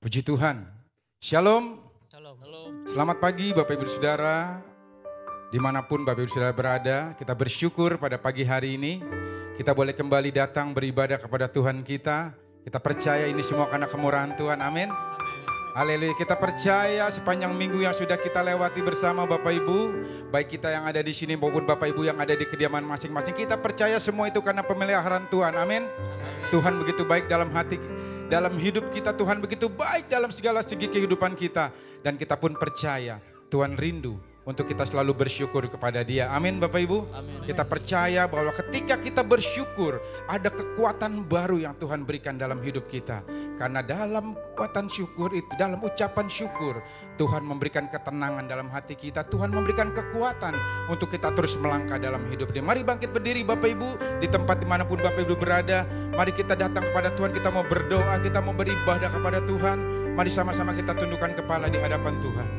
Puji Tuhan. Shalom. Shalom. Selamat pagi Bapak Ibu Saudara. Dimanapun Bapak Ibu Saudara berada, kita bersyukur pada pagi hari ini. Kita boleh kembali datang beribadah kepada Tuhan kita. Kita percaya ini semua karena kemurahan Tuhan. Amin. Haleluya. Kita percaya sepanjang minggu yang sudah kita lewati bersama Bapak Ibu, baik kita yang ada di sini maupun Bapak Ibu yang ada di kediaman masing-masing, kita percaya semua itu karena pemeliharaan Tuhan. Amin. Tuhan begitu baik dalam hati, dalam hidup kita. Tuhan begitu baik dalam segala segi kehidupan kita. Dan kita pun percaya Tuhan rindu untuk kita selalu bersyukur kepada Dia. Amin Bapak Ibu. Amin. Kita percaya bahwa ketika kita bersyukur, ada kekuatan baru yang Tuhan berikan dalam hidup kita. Karena dalam kekuatan syukur itu, dalam ucapan syukur, Tuhan memberikan ketenangan dalam hati kita. Tuhan memberikan kekuatan untuk kita terus melangkah dalam hidup Dia. Mari bangkit berdiri Bapak Ibu, di tempat dimanapun Bapak Ibu berada. Mari kita datang kepada Tuhan, kita mau berdoa, kita mau beribadah kepada Tuhan. Mari sama-sama kita tundukkan kepala di hadapan Tuhan.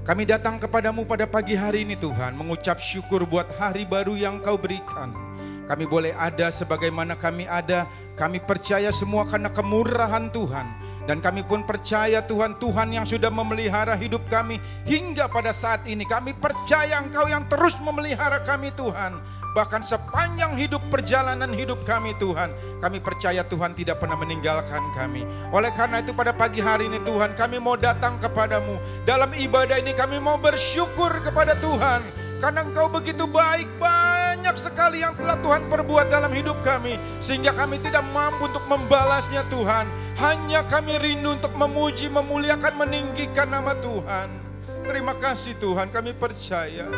Kami datang kepadamu pada pagi hari ini Tuhan, mengucap syukur buat hari baru yang Kau berikan. Kami boleh ada sebagaimana kami ada, kami percaya semua karena kemurahan Tuhan. Dan kami pun percaya Tuhan, Tuhan yang sudah memelihara hidup kami hingga pada saat ini. Kami percaya Engkau yang terus memelihara kami Tuhan. Bahkan sepanjang hidup perjalanan hidup kami Tuhan, kami percaya Tuhan tidak pernah meninggalkan kami. Oleh karena itu pada pagi hari ini Tuhan, kami mau datang kepadamu. Dalam ibadah ini kami mau bersyukur kepada Tuhan. Karena Engkau begitu baik, banyak sekali yang telah Tuhan perbuat dalam hidup kami. Sehingga kami tidak mampu untuk membalasnya Tuhan. Hanya kami rindu untuk memuji, memuliakan, meninggikan nama Tuhan. Terima kasih Tuhan, kami percaya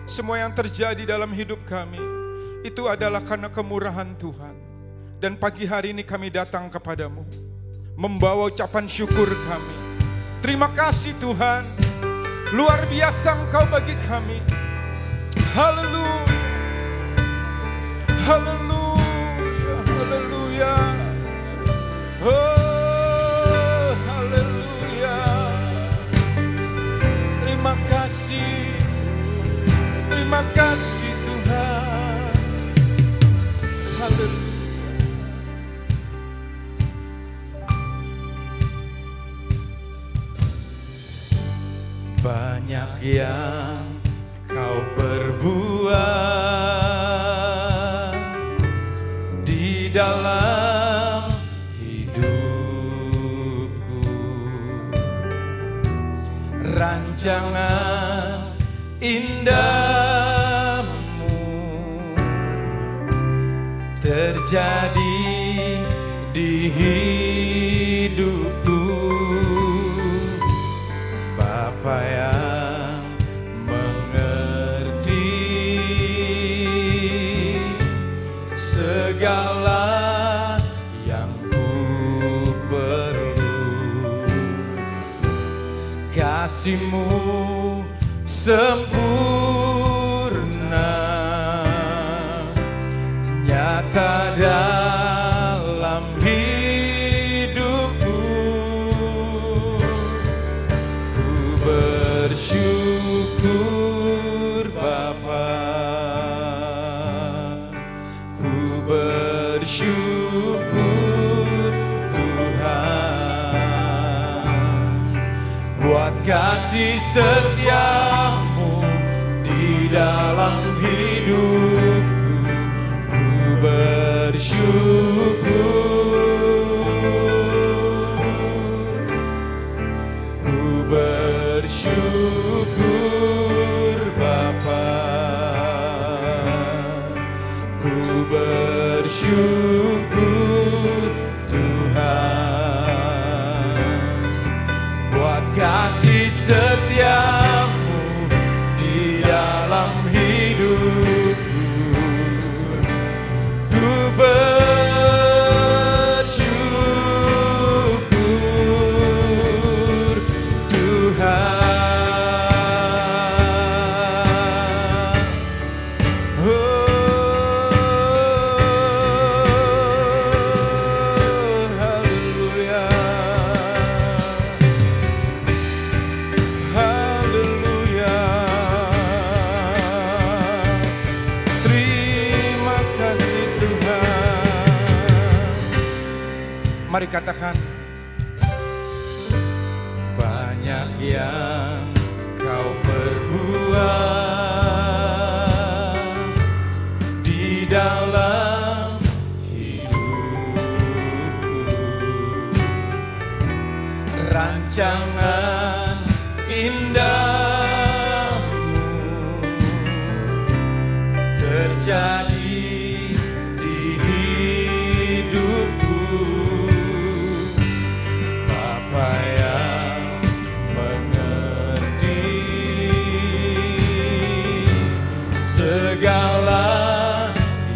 semua yang terjadi dalam hidup kami itu adalah karena kemurahan Tuhan. Dan pagi hari ini kami datang kepadamu membawa ucapan syukur kami. Terima kasih Tuhan, luar biasa Engkau bagi kami. Haleluya, haleluya, haleluya. Oh, haleluya. Terima kasih. Terima kasih Tuhan. Haleluya. Banyak yang Kau perbuat di dalam hidupku. Rancangan indahmu terjadi di hidupku. Bapa yang mengerti segala yang ku perlu, kasih-Mu sempurna nyata dalam hidupku. Ku bersyukur Bapa, ku bersyukur Tuhan buat kasih setia-Mu di dalam hidupku. Ku bersyukur, ku bersyukur Bapa, ku bersyukur Tuhan buat kasih setia-Mu di dalam hidupku. Ku bersyukur Tuhan. Haleluya, haleluya. Terima kasih Tuhan. Mari katakan, banyak yang kau perbuat di dalam hidupku. Rancangan indahmu terjadi di hidupku. Bapa yang mengerti segala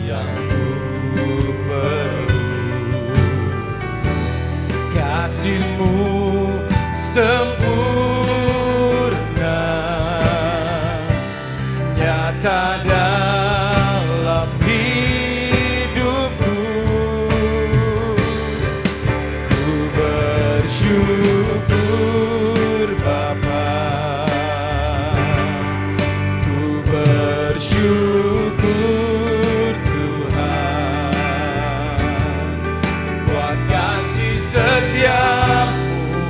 yang ku perlu. Kasih-Mu sempurna, nyata dalam hidupku. Ku bersyukur Bapa, ku bersyukur Tuhan, buat kasih setia-Mu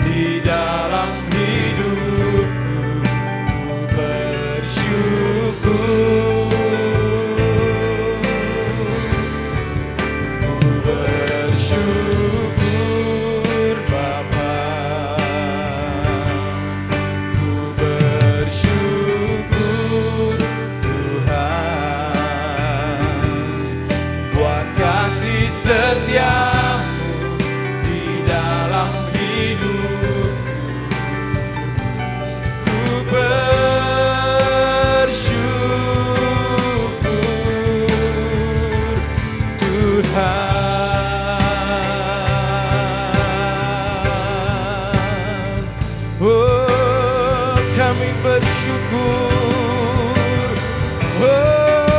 di dalam hidupku. Ku bersyukur Bapa, ku bersyukur Tuhan, buat kasih setia-Mu di dalam hidupku. Ku bersyukur Tuhan. Oh, kami bersyukur. Oh,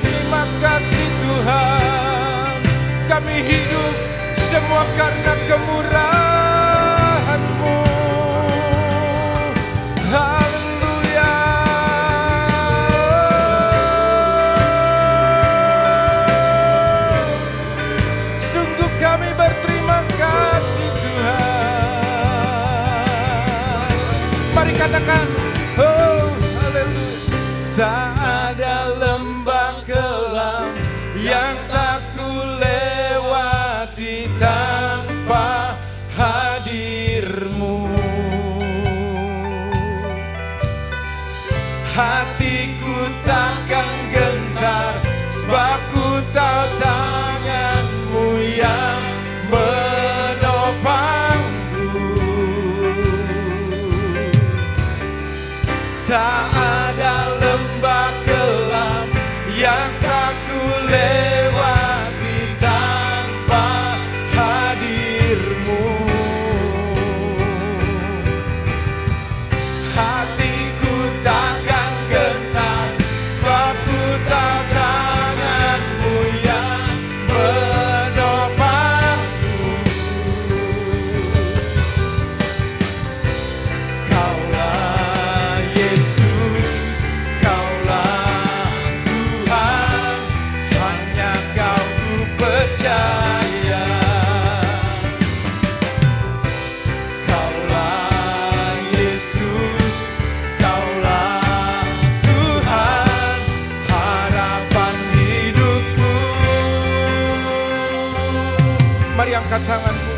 terima kasih Tuhan. Kami hidup semua karena kemurahan-Mu. Haleluya. Sungguh kami berterima kasih Tuhan. Mari katakan, oh haleluya. Tak ada lembah kelam yang tak ku lewati tanpa hadir-Mu. Hatiku takkan gentar, sebab ku tahu tangan-Mu yang menopangku. Tak ada lembah kelam yang tak ku lewati tanpa hadir-Mu. Hatiku takkan gentar, sebab ku tahu tangan-Mu yang menopangku. Kaulah Yesus, Kaulah Tuhan, hanya Kau ku percaya. Kaulah Yesus, Kaulah Tuhan, harapan hidupku. Mari angkat tanganmu.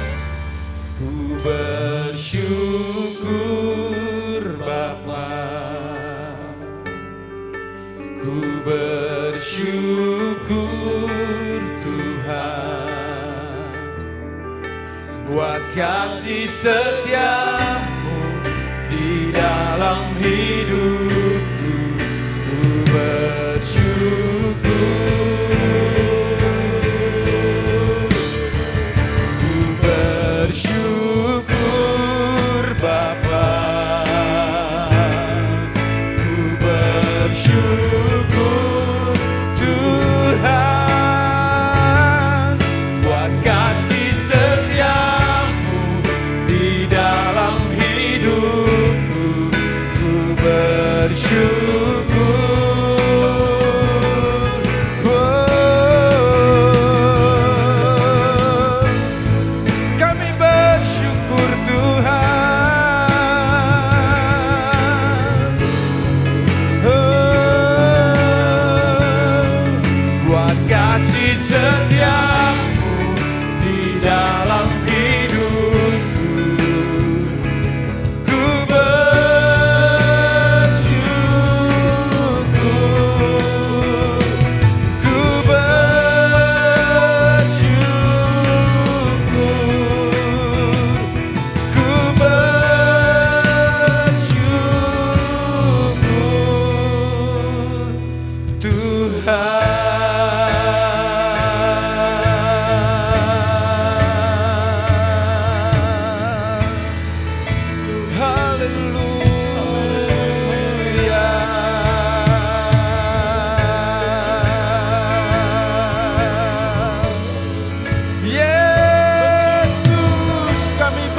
Ku bersyukur Bapa, ku bersyukur Tuhan, buat kasih setia-Mu di dalam hidupku. Ku bersyukur Bapa, ku bersyukur Tuhan, buat kasih setia-Mu di dalam hidupku. Ku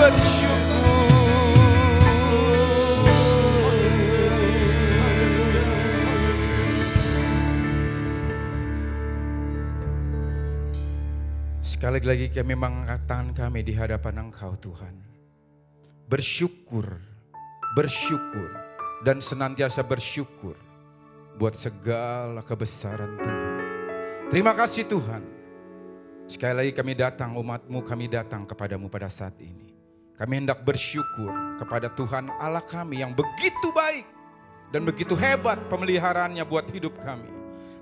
bersyukur. Sekali lagi kami mengangkat tangan kami di hadapan Engkau Tuhan. Bersyukur, bersyukur, dan senantiasa bersyukur buat segala kebesaran Tuhan. Terima kasih Tuhan. Sekali lagi kami datang, umat-Mu, kami datang kepadamu pada saat ini. Kami hendak bersyukur kepada Tuhan Allah kami yang begitu baik dan begitu hebat pemeliharaannya buat hidup kami.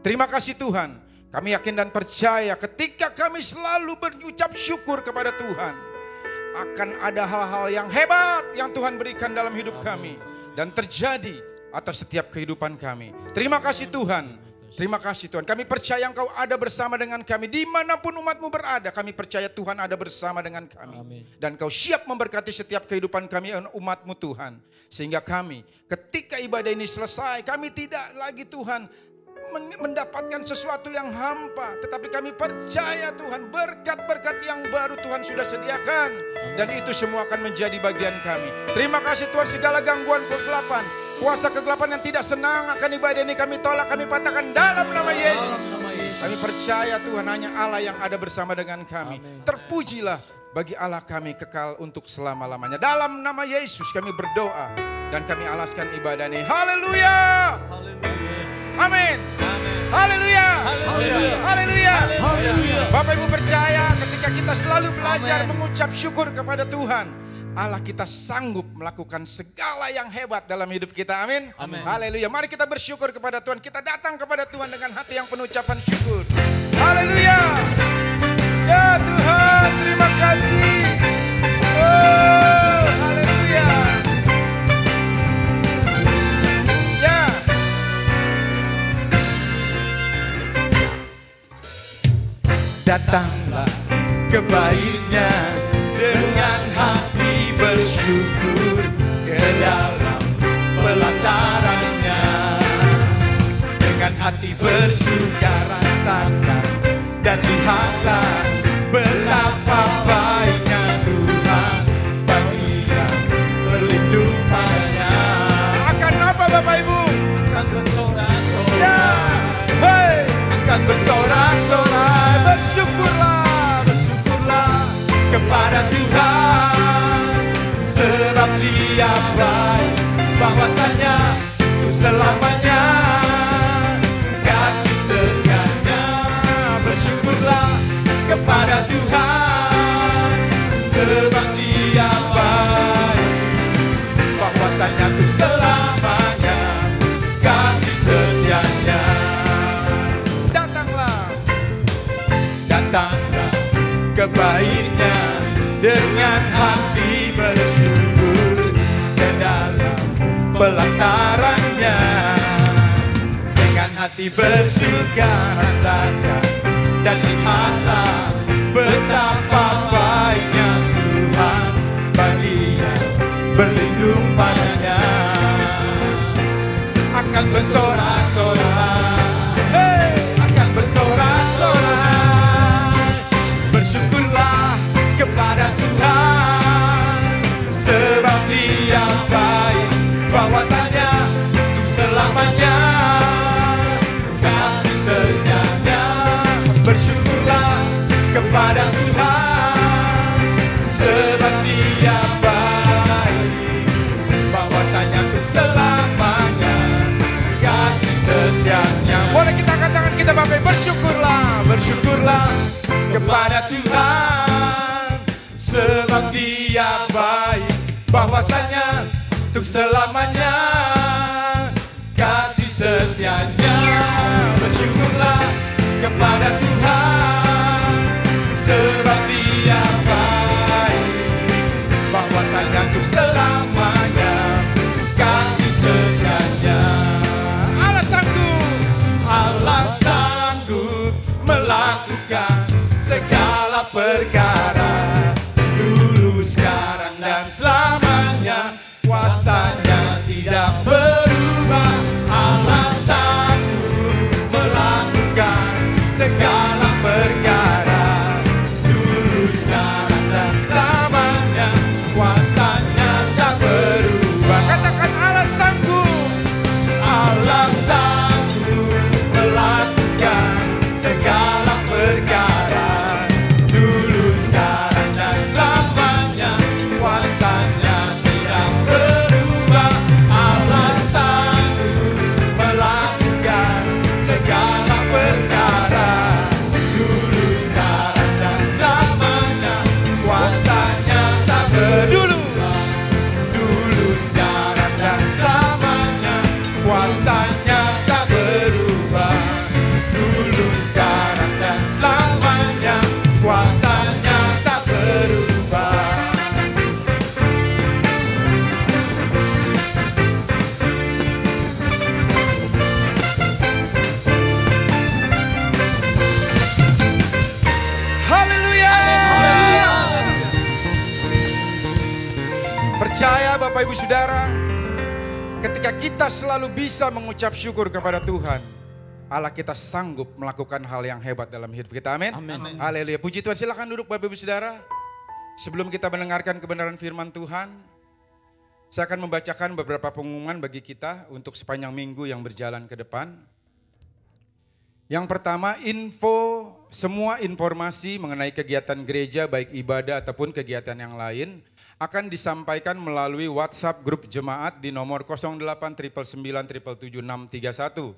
Terima kasih Tuhan. Kami yakin dan percaya ketika kami selalu berucap syukur kepada Tuhan, akan ada hal-hal yang hebat yang Tuhan berikan dalam hidup kami dan terjadi atas setiap kehidupan kami. Terima kasih Tuhan. Terima kasih Tuhan. Kami percaya Engkau ada bersama dengan kami. Dimanapun umat-Mu berada, kami percaya Tuhan ada bersama dengan kami. Amin. Dan Engkau siap memberkati setiap kehidupan kami, umat-Mu Tuhan. Sehingga kami ketika ibadah ini selesai, kami tidak lagi Tuhan mendapatkan sesuatu yang hampa, tetapi kami percaya Tuhan berkat-berkat yang baru Tuhan sudah sediakan, dan itu semua akan menjadi bagian kami. Terima kasih Tuhan, segala gangguan kegelapan, kuasa kegelapan yang tidak senang akan ibadah ini kami tolak, kami patahkan dalam nama Yesus. Kami percaya Tuhan hanya Allah yang ada bersama dengan kami. Terpujilah bagi Allah kami kekal untuk selama-lamanya. Dalam nama Yesus kami berdoa dan kami alaskan ibadah ini. Haleluya. Amin. Haleluya. Haleluya. Bapak Ibu percaya ketika kita selalu belajar mengucap syukur kepada Tuhan, Allah kita sanggup melakukan segala yang hebat dalam hidup kita. Amin. Haleluya. Mari kita bersyukur kepada Tuhan. Kita datang kepada Tuhan dengan hati yang penuh ucapan syukur. Haleluya. Ya Tuhan, terima kasih. Oh, haleluya. Datanglah ke bait-Nya dengan hati bersyukur, ke dalam pelataran-Nya dengan hati bersuka rasakan dan lihatlah betapa baiknya Tuhan bagi yang berlindung padanya. Akan apa Bapak Ibu? Akan bersorak-sorai, ya. Hey. Akan bersorak-sorai. Bersyukurlah, bersyukurlah kepada Tuhan, sebab Dia baik, bahwasanya untuk selamanya kasih setia-Nya. Bersyukurlah kepada Tuhan, sebab Dia baik, bahwasanya untuk selamanya kasih setia-Nya. Datanglah ke bait-Nya dengan hati bersyukur, ke dalam pelataran-Nya dengan hati bersuka rasakan dan lihatlah betapa baiknya Tuhan bagi yang berlindung padanya. Akan bersorak-sorai, akan bersorak-sorai. Bersyukurlah kepada Tuhan, sebab Dia baik, bahwasanya untuk selamanya kasih setia-Nya. Bersyukurlah kepada Tuhan, sebab Dia baik, bahwasanya untuk selamanya kasih setia-Nya. Boleh kita angkat tangan kita Bapak, bersyukurlah, bersyukurlah kepada Tuhan, sebab Dia baik, bahwasanya untuk selamanya kasih setia-Nya. Bersyukurlah kepada Tuhan, sebab Dia baik, bahwasanya untuk selamanya kasih setia-Nya. Allah sanggup, Allah sanggup melakukan segala perkara, dulu, sekarang, dan selamanya. Kuasa-Nya tidak berubah. Allah sanggup melakukan segala perkara, dulu, sekarang, dan selamanya. percaya Bapak Ibu Saudara, ketika kita selalu bisa mengucap syukur kepada Tuhan, Allah kita sanggup melakukan hal yang hebat dalam hidup kita. Amin. Haleluya. Puji Tuhan. Silakan duduk Bapak Ibu Saudara. Sebelum kita mendengarkan kebenaran firman Tuhan, saya akan membacakan beberapa pengumuman bagi kita untuk sepanjang minggu yang berjalan ke depan. Yang pertama, semua informasi mengenai kegiatan gereja baik ibadah ataupun kegiatan yang lain akan disampaikan melalui WhatsApp grup jemaat di nomor 0899977631.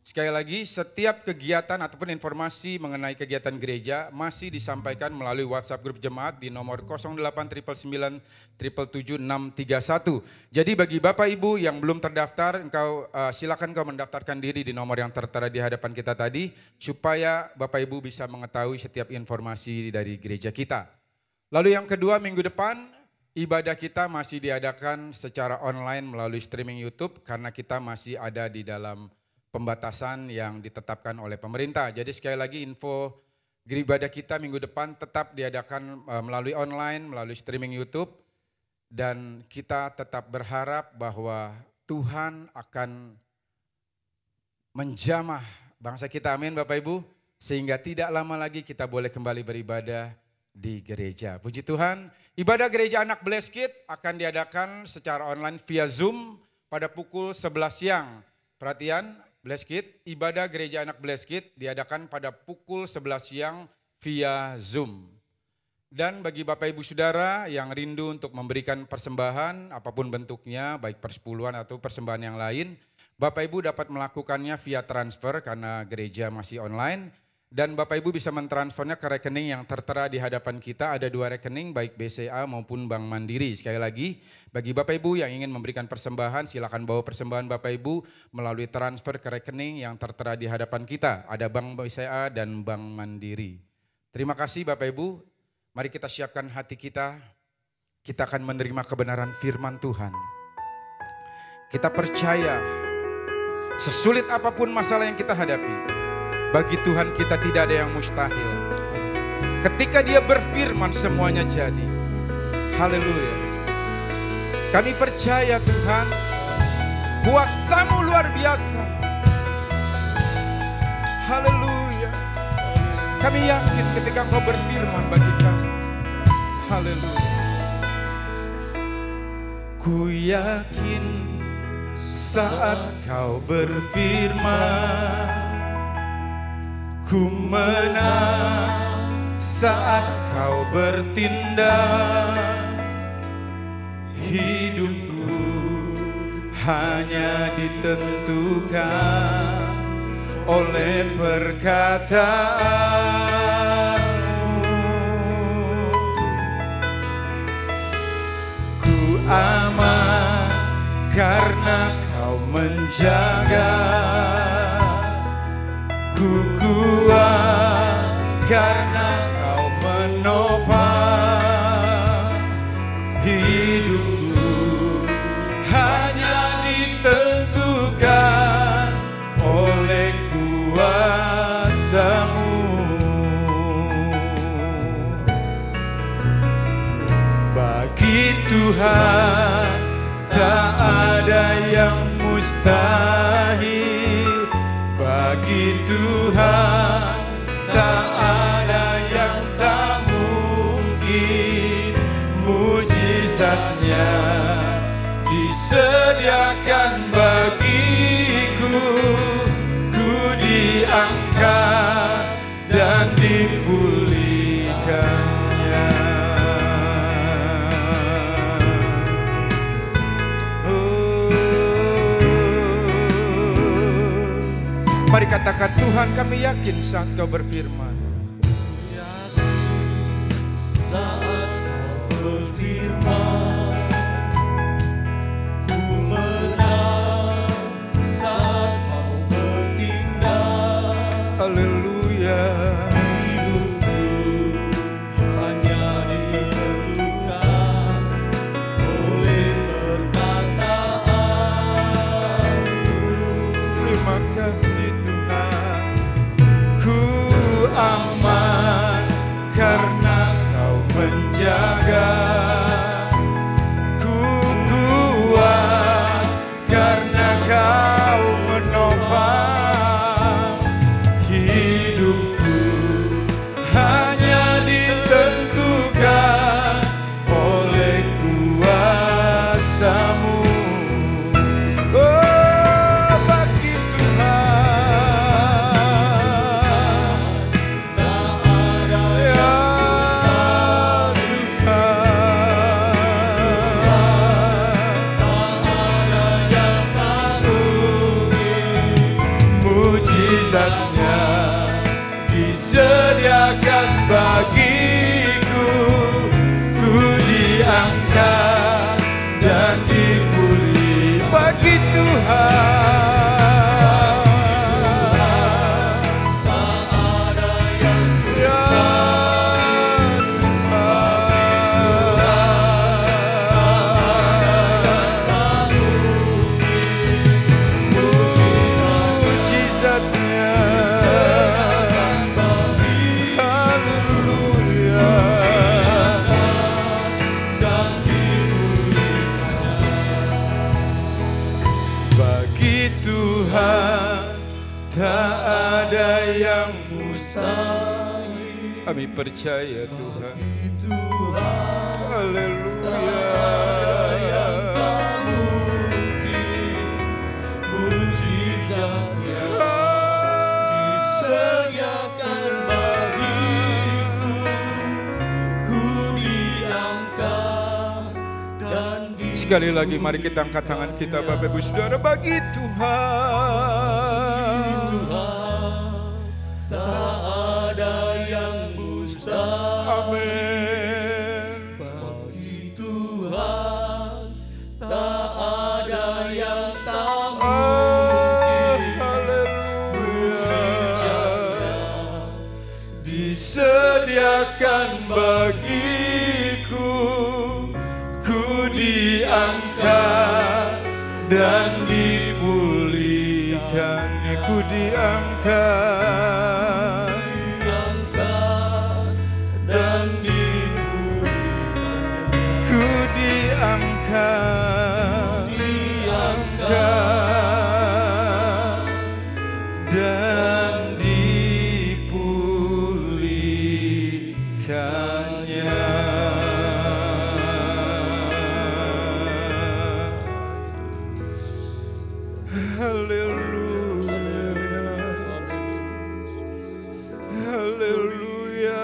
Sekali lagi, setiap kegiatan ataupun informasi mengenai kegiatan gereja masih disampaikan melalui WhatsApp grup jemaat di nomor 0899977631. Jadi bagi Bapak Ibu yang belum terdaftar, silakan kau mendaftarkan diri di nomor yang tertera di hadapan kita tadi, supaya Bapak Ibu bisa mengetahui setiap informasi dari gereja kita. Lalu yang kedua, minggu depan ibadah kita masih diadakan secara online melalui streaming YouTube karena kita masih ada di dalam pembatasan yang ditetapkan oleh pemerintah. Jadi sekali lagi info ibadah kita minggu depan tetap diadakan melalui online, melalui streaming YouTube. Dan kita tetap berharap bahwa Tuhan akan menjamah bangsa kita, amin Bapak Ibu. Sehingga tidak lama lagi kita boleh kembali beribadah di gereja. Puji Tuhan, ibadah gereja anak Blessed akan diadakan secara online via Zoom pada pukul 11 siang. Perhatian, Blessed, ibadah gereja anak Blessed diadakan pada pukul 11 siang via Zoom. Dan bagi Bapak Ibu Saudara yang rindu untuk memberikan persembahan apapun bentuknya, baik persepuluhan atau persembahan yang lain, Bapak Ibu dapat melakukannya via transfer karena gereja masih online. Dan Bapak Ibu bisa mentransfernya ke rekening yang tertera di hadapan kita. Ada 2 rekening baik BCA maupun Bank Mandiri. Sekali lagi, bagi Bapak Ibu yang ingin memberikan persembahan, silakan bawa persembahan Bapak Ibu melalui transfer ke rekening yang tertera di hadapan kita. Ada Bank BCA dan Bank Mandiri. Terima kasih Bapak Ibu. Mari kita siapkan hati kita. Kita akan menerima kebenaran firman Tuhan. Kita percaya sesulit apapun masalah yang kita hadapi, bagi Tuhan kita tidak ada yang mustahil. Ketika Dia berfirman semuanya jadi. Haleluya. Kami percaya Tuhan, kuasa-Mu luar biasa. Haleluya. Kami yakin ketika Engkau berfirman bagi kami. Haleluya. Ku yakin saat Kau berfirman, ku menang saat Kau bertindak. Hidupku hanya ditentukan oleh perkataanmu. Ku aman karena Kau menjaga. Ku kuat karena Kau menopang. Hidupku hanya ditentukan oleh kuasa-Mu. Bagi Tuhan tak ada yang mustahil. Bagi Tuhan tak ada yang tak mungkin. Mujizatnya disediakan bagiku. Ku diangkat dan dipulihkannya. Mari katakan, Tuhan kami yakin saat Kau berfirman. Saat Kau berfirman, ku menang saat Kau bertindak. Haleluya. Hidupku hanya ditentukan oleh perkataanmu. Terima kasih Tuhan. Ku aman karena Kau menjaga. Ku percaya Tuhan. Tuhan, Haleluya. yang tak mungkin, mujizatnya disediakan bagiku. Ku diangkat dan Sekali lagi mari kita angkat tangan kita Bapak Ibu Saudara bagi Tuhan. Tuhan, tak ada yang mustahil. Amin. Bagi Tuhan, tak ada yang tak Oh, mungkin. haleluya. Disediakan bagiku, ku diangkat dan dipulihkan. Ku diangkat. Diangkat dan dipulihkan. Ku diangkat. Diangkat Dan dipulihkannya. Haleluya. Haleluya.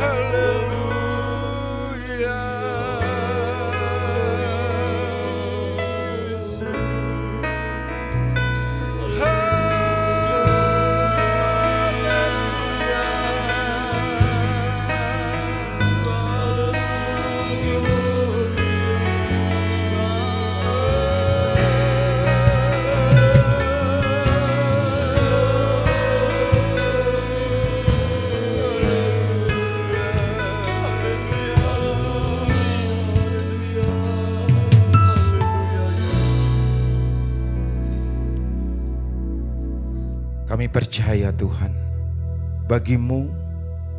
Haleluya. Kami percaya Tuhan, bagimu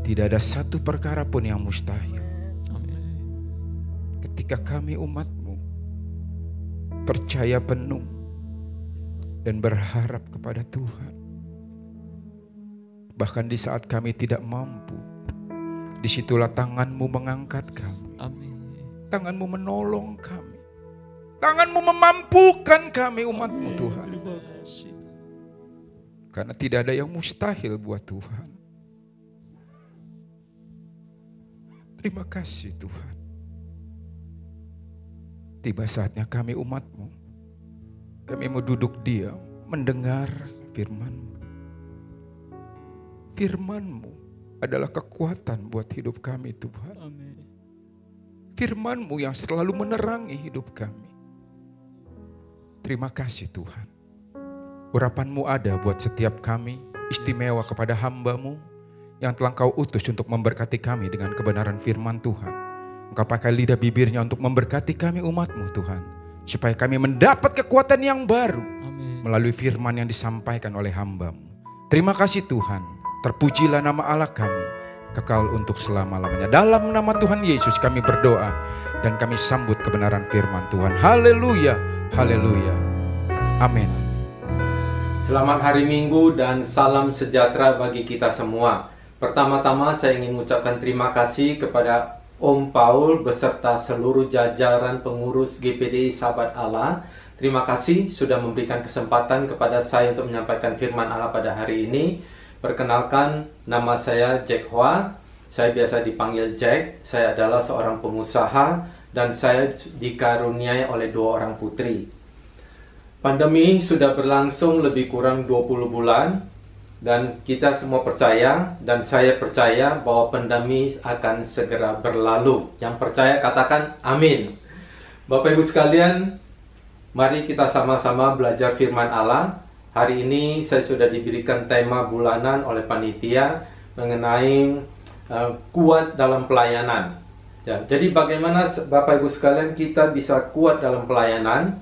tidak ada satu perkara pun yang mustahil. Ketika kami umat-Mu percaya penuh dan berharap kepada Tuhan. Bahkan di saat kami tidak mampu, disitulah tangan-Mu mengangkat kami. Tangan-Mu menolong kami. Tangan-Mu memampukan kami umat-Mu Tuhan. Karena tidak ada yang mustahil buat Tuhan. Terima kasih Tuhan. Tiba saatnya kami umat-Mu. Kami mau duduk diam, mendengar firman-Mu. Firman-Mu adalah kekuatan buat hidup kami Tuhan. Firman-Mu yang selalu menerangi hidup kami. Terima kasih Tuhan. Urapan-Mu ada buat setiap kami, istimewa kepada hamba-Mu yang telah Engkau utus untuk memberkati kami dengan kebenaran firman Tuhan. Engkau pakai lidah bibirnya untuk memberkati kami umat-Mu Tuhan. Supaya kami mendapat kekuatan yang baru melalui firman yang disampaikan oleh hamba-Mu. Terima kasih Tuhan, terpujilah nama Allah kami, kekal untuk selama-lamanya. Dalam nama Tuhan Yesus kami berdoa dan kami sambut kebenaran firman Tuhan. Haleluya, haleluya, amin. Selamat hari Minggu dan salam sejahtera bagi kita semua. Pertama-tama saya ingin mengucapkan terima kasih kepada Om Paul beserta seluruh jajaran pengurus GPDI Sahabat Allah. Terima kasih sudah memberikan kesempatan kepada saya untuk menyampaikan firman Allah pada hari ini. Perkenalkan, nama saya Jack Hua. Saya biasa dipanggil Jack. Saya adalah seorang pengusaha dan saya dikaruniai oleh 2 orang putri. Pandemi sudah berlangsung lebih kurang 20 bulan dan kita semua percaya dan saya percaya bahwa pandemi akan segera berlalu. Yang percaya katakan amin. Bapak Ibu sekalian, mari kita sama-sama belajar firman Allah. Hari ini saya sudah diberikan tema bulanan oleh panitia mengenai kuat dalam pelayanan. Ya, jadi bagaimana Bapak Ibu sekalian kita bisa kuat dalam pelayanan?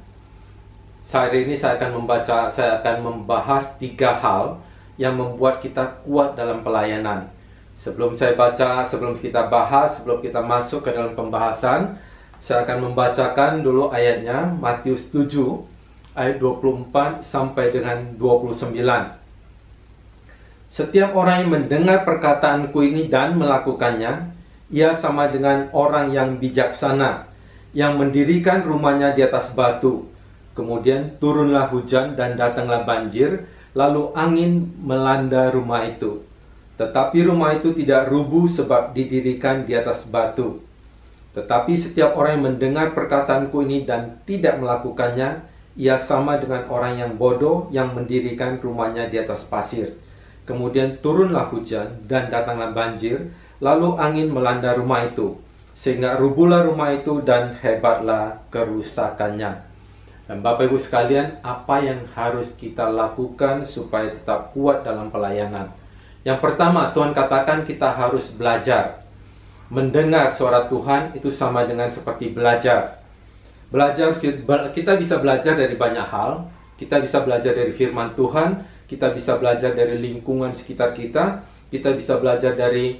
Hari ini saya akan membahas 3 hal yang membuat kita kuat dalam pelayanan. Sebelum kita bahas, sebelum kita masuk ke dalam pembahasan, saya akan membacakan dulu ayatnya, Matius 7 ayat 24 sampai dengan 29. Setiap orang yang mendengar perkataanku ini dan melakukannya, ia sama dengan orang yang bijaksana, yang mendirikan rumahnya di atas batu. Kemudian turunlah hujan dan datanglah banjir, lalu angin melanda rumah itu. Tetapi rumah itu tidak rubuh sebab didirikan di atas batu. Tetapi setiap orang yang mendengar perkataanku ini dan tidak melakukannya, ia sama dengan orang yang bodoh yang mendirikan rumahnya di atas pasir. Kemudian turunlah hujan dan datanglah banjir, lalu angin melanda rumah itu, sehingga rubuhlah rumah itu dan hebatlah kerusakannya. Dan Bapak Ibu sekalian, apa yang harus kita lakukan supaya tetap kuat dalam pelayanan? Yang pertama, Tuhan katakan kita harus belajar. Mendengar suara Tuhan itu sama dengan seperti belajar. Kita bisa belajar dari banyak hal. Kita bisa belajar dari firman Tuhan, kita bisa belajar dari lingkungan sekitar kita, kita bisa belajar dari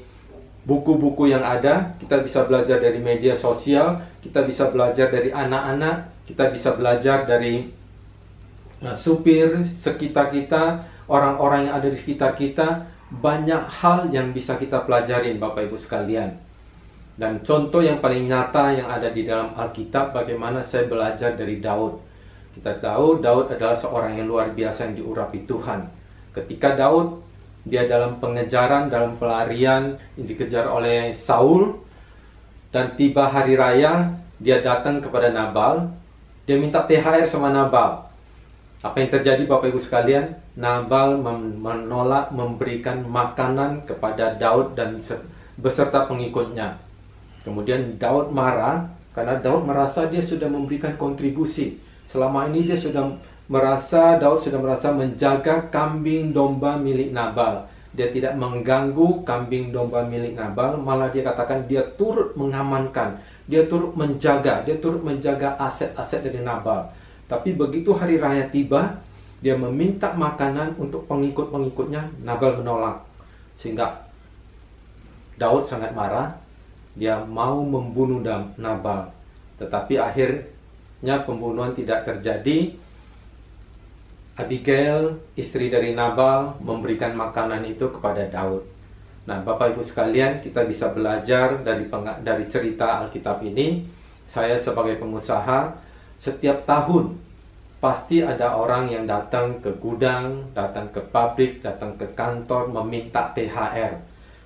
buku-buku yang ada, kita bisa belajar dari media sosial, kita bisa belajar dari anak-anak, kita bisa belajar dari supir sekitar kita, orang-orang yang ada di sekitar kita. Banyak hal yang bisa kita pelajarin, Bapak Ibu sekalian. Dan contoh yang paling nyata yang ada di dalam Alkitab, bagaimana saya belajar dari Daud. Kita tahu Daud adalah seorang yang luar biasa yang diurapi Tuhan. Ketika Daud, dia dalam pengejaran, dalam pelarian, dikejar oleh Saul, dan tiba hari raya, dia datang kepada Nabal, dia minta THR sama Nabal. Apa yang terjadi Bapak Ibu sekalian? Nabal menolak memberikan makanan kepada Daud dan beserta pengikutnya. Kemudian Daud marah, karena Daud merasa dia sudah memberikan kontribusi. Selama ini Daud sudah merasa menjaga kambing domba milik Nabal. Dia tidak mengganggu kambing domba milik Nabal, malah dia katakan dia turut mengamankan, dia turut menjaga aset-aset dari Nabal. Tapi begitu hari raya tiba, dia meminta makanan untuk pengikut-pengikutnya, Nabal menolak. Sehingga Daud sangat marah, dia mau membunuh Nabal. Tetapi akhirnya pembunuhan tidak terjadi. Abigail, istri dari Nabal, memberikan makanan itu kepada Daud. Nah, Bapak Ibu sekalian, kita bisa belajar dari cerita Alkitab ini. Saya sebagai pengusaha, setiap tahun pasti ada orang yang datang ke gudang, datang ke pabrik, datang ke kantor meminta THR.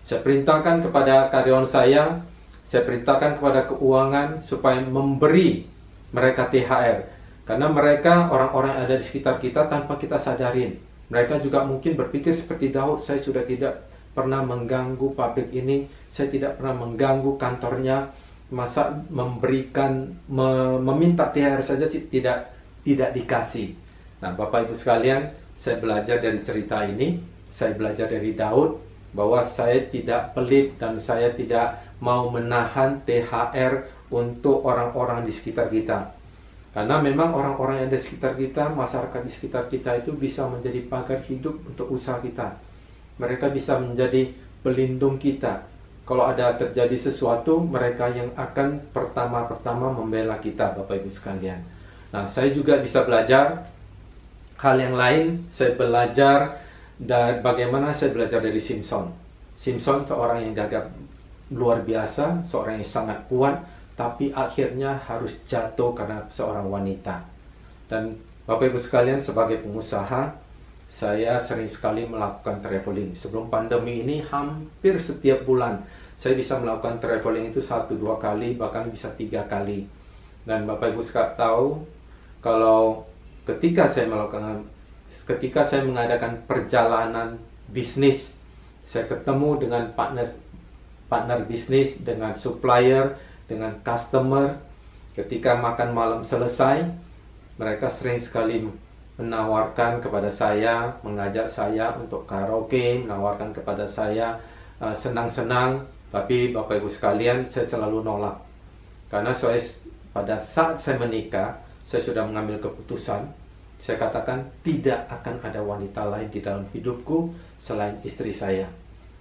Saya perintahkan kepada karyawan saya perintahkan kepada keuangan supaya memberi mereka THR. Karena mereka orang-orang yang ada di sekitar kita tanpa kita sadarin. Mereka juga mungkin berpikir seperti Daud, saya sudah tidak pernah mengganggu pabrik ini, saya tidak pernah mengganggu kantornya, masa meminta THR saja tidak dikasih. Nah, Bapak Ibu sekalian, saya belajar dari cerita ini, saya belajar dari Daud, bahwa saya tidak pelit dan saya tidak mau menahan THR untuk orang-orang di sekitar kita. Karena memang orang-orang yang ada di sekitar kita, masyarakat di sekitar kita itu bisa menjadi pagar hidup untuk usaha kita. Mereka bisa menjadi pelindung kita. Kalau ada terjadi sesuatu, mereka yang akan pertama-tama membela kita, Bapak Ibu sekalian. Nah, saya juga bisa belajar hal yang lain. Saya belajar bagaimana saya belajar dari Simpson. Simpson seorang yang gagah luar biasa, seorang yang sangat kuat, tapi akhirnya harus jatuh karena seorang wanita. Dan Bapak Ibu sekalian, sebagai pengusaha, saya sering sekali melakukan traveling. Sebelum pandemi ini, hampir setiap bulan saya bisa melakukan traveling itu 1-2 kali, bahkan bisa 3 kali. Dan Bapak Ibu sekalian tahu, kalau ketika saya mengadakan perjalanan bisnis, saya ketemu dengan partner bisnis, dengan supplier, dengan customer. Ketika makan malam selesai, mereka sering sekali menawarkan kepada saya, mengajak saya untuk karaoke, menawarkan kepada saya senang-senang. Tapi Bapak Ibu sekalian, saya selalu nolak. Karena pada saat saya menikah, saya sudah mengambil keputusan. Saya katakan tidak akan ada wanita lain di dalam hidupku selain istri saya.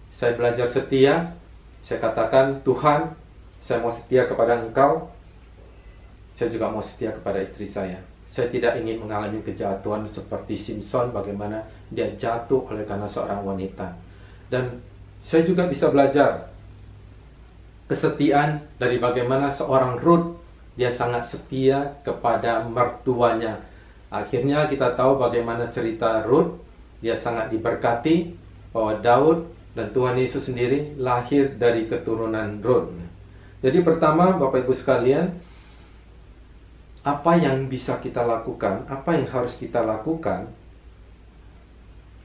Saya belajar setia. Saya katakan, Tuhan, saya mau setia kepada Engkau. Saya juga mau setia kepada istri saya. Saya tidak ingin mengalami kejatuhan seperti Simpson, bagaimana dia jatuh oleh karena seorang wanita. Dan saya juga bisa belajar kesetiaan dari bagaimana seorang Ruth, dia sangat setia kepada mertuanya. Akhirnya kita tahu bagaimana cerita Ruth, dia sangat diberkati bahwa Daud dan Tuhan Yesus sendiri lahir dari keturunan Ruth. Jadi pertama, Bapak Ibu sekalian, apa yang bisa kita lakukan, apa yang harus kita lakukan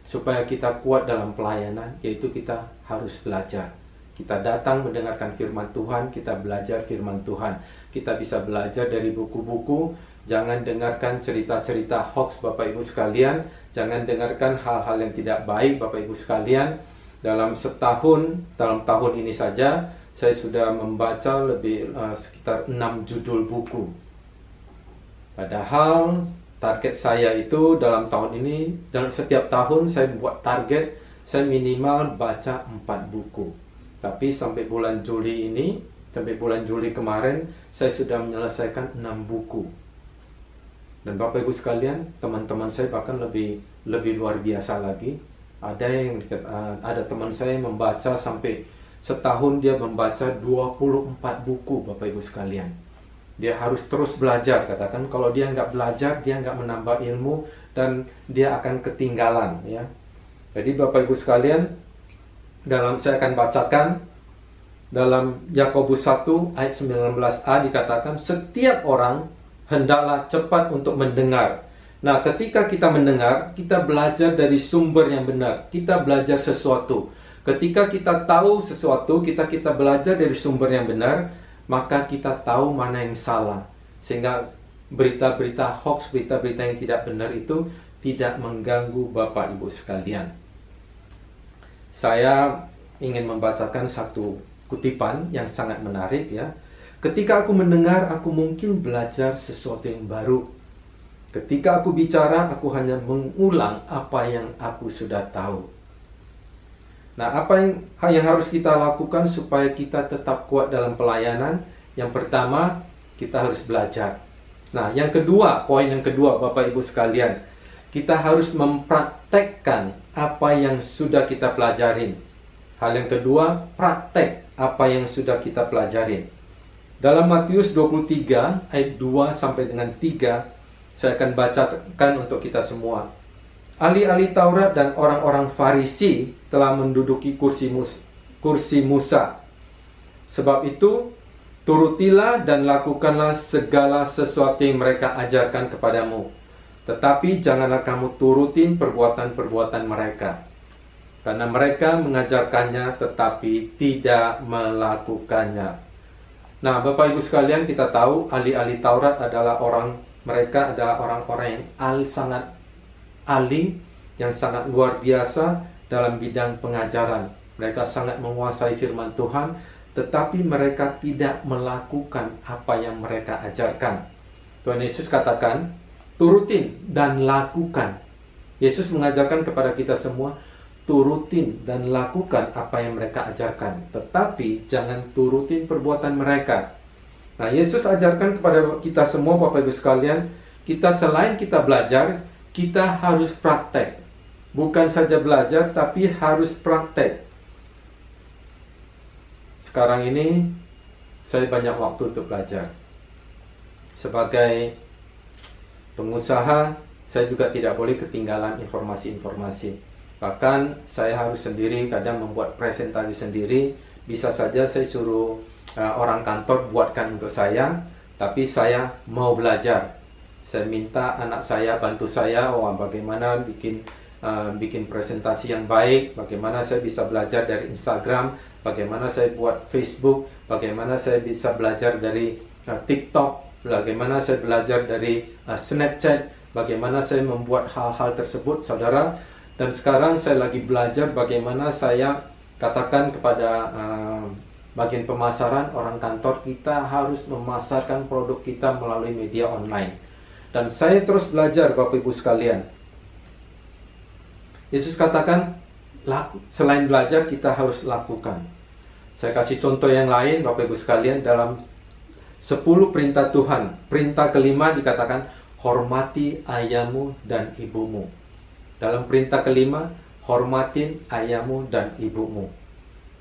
supaya kita kuat dalam pelayanan, yaitu kita harus belajar. Kita datang mendengarkan firman Tuhan, kita belajar firman Tuhan. Kita bisa belajar dari buku-buku, jangan dengarkan cerita-cerita hoax Bapak Ibu sekalian, jangan dengarkan hal-hal yang tidak baik Bapak Ibu sekalian. Dalam tahun ini saja, saya sudah membaca sekitar 6 judul buku. Padahal target saya itu dalam tahun ini, dalam setiap tahun saya membuat target, saya minimal baca 4 buku. Tapi sampai bulan Juli ini, sampai bulan Juli kemarin, saya sudah menyelesaikan 6 buku. Dan Bapak Ibu sekalian, teman-teman saya bahkan lebih luar biasa lagi. Ada teman saya yang membaca sampai setahun dia membaca 24 buku, Bapak Ibu sekalian. Dia harus terus belajar, katakan kalau dia nggak belajar, dia nggak menambah ilmu dan dia akan ketinggalan, ya. Jadi Bapak Ibu sekalian, saya akan bacakan dalam Yakobus 1 ayat 19a dikatakan, setiap orang hendaklah cepat untuk mendengar. Nah, ketika kita mendengar, kita belajar dari sumber yang benar. Kita belajar sesuatu. Ketika kita tahu sesuatu, kita belajar dari sumber yang benar, maka kita tahu mana yang salah. Sehingga berita-berita hoax, berita-berita yang tidak benar itu tidak mengganggu Bapak Ibu sekalian. Saya ingin membacakan satu kutipan yang sangat menarik, ya. Ketika aku mendengar, aku mungkin belajar sesuatu yang baru. Ketika aku bicara, aku hanya mengulang apa yang aku sudah tahu. Nah, apa yang harus kita lakukan supaya kita tetap kuat dalam pelayanan? Yang pertama, kita harus belajar. Nah, poin yang kedua, Bapak Ibu sekalian, kita harus mempraktekkan apa yang sudah kita pelajarin. Hal yang kedua, praktek apa yang sudah kita pelajarin. Dalam Matius 23 ayat 2 sampai dengan 3, saya akan bacakan untuk kita semua. Ahli-ahli Taurat dan orang-orang Farisi telah menduduki kursi Musa. Sebab itu, turutilah dan lakukanlah segala sesuatu yang mereka ajarkan kepadamu. Tetapi janganlah kamu turutin perbuatan-perbuatan mereka. Karena mereka mengajarkannya tetapi tidak melakukannya. Nah, Bapak Ibu sekalian, kita tahu ahli-ahli Taurat adalah mereka adalah orang-orang yang sangat ahli, yang sangat luar biasa dalam bidang pengajaran. Mereka sangat menguasai firman Tuhan, tetapi mereka tidak melakukan apa yang mereka ajarkan. Tuhan Yesus katakan, turutin dan lakukan. Yesus mengajarkan kepada kita semua, turutin dan lakukan apa yang mereka ajarkan, tetapi jangan turutin perbuatan mereka. Nah, Yesus ajarkan kepada kita semua, Bapak Ibu sekalian, selain kita belajar, kita harus praktek. Bukan saja belajar, tapi harus praktek. Sekarang ini, saya banyak waktu untuk belajar. Sebagai pengusaha, saya juga tidak boleh ketinggalan informasi-informasi. Bahkan saya harus sendiri kadang membuat presentasi sendiri. Bisa saja saya suruh orang kantor buatkan untuk saya, tapi saya mau belajar. Saya minta anak saya bantu saya, bagaimana bikin presentasi yang baik, bagaimana saya bisa belajar dari Instagram, bagaimana saya buat Facebook, bagaimana saya bisa belajar dari TikTok, bagaimana saya belajar dari Snapchat, bagaimana saya membuat hal-hal tersebut, saudara. Dan sekarang saya lagi belajar bagaimana saya katakan kepada bagian pemasaran, orang kantor kita harus memasarkan produk kita melalui media online. Dan saya terus belajar, Bapak Ibu sekalian. Yesus katakan, selain belajar kita harus lakukan. Saya kasih contoh yang lain, Bapak Ibu sekalian, dalam 10 perintah Tuhan. Perintah kelima dikatakan, hormati ayahmu dan ibumu. Dalam perintah kelima, hormatin ayahmu dan ibumu.